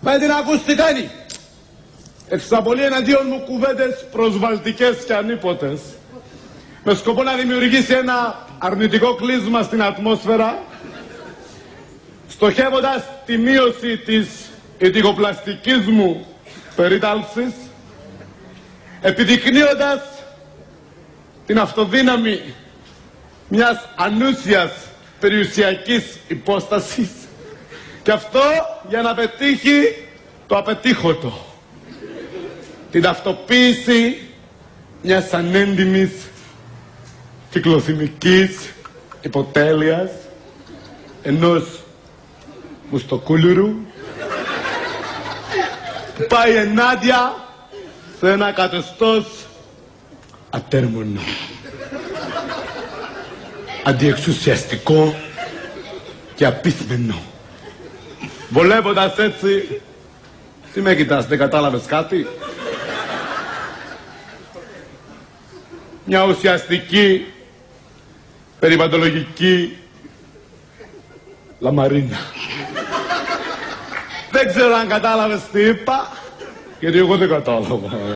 Μα την ακούς τι κάνει. Εξαπολύει εναντίον μου κουβέντες προσβαλτικές και ανίποτες, με σκοπό να δημιουργήσει ένα αρνητικό κλείσμα στην ατμόσφαιρα, στοχεύοντας τη μείωση της ηθικοπλαστικής μου περίταλψης, επιδεικνύοντας την αυτοδύναμη μιας ανούσιας περιουσιακής υπόστασης, και αυτό για να πετύχει το απετύχωτο, την ταυτοποίηση μιας ανέντιμης κυκλοθυμικής υποτέλειας, ενός μουστοκούλουρου που πάει ενάντια σε ένα καθεστώς ατέρμονο, αντιεξουσιαστικό και απίθμενο. Βολεύοντας έτσι, τι με κοιτάς, δεν κατάλαβες κάτι? Μια ουσιαστική, περιβαλλοντολογική λαμαρίνα. Δεν ξέρω αν κατάλαβες τι είπα, γιατί εγώ δεν κατάλαβα.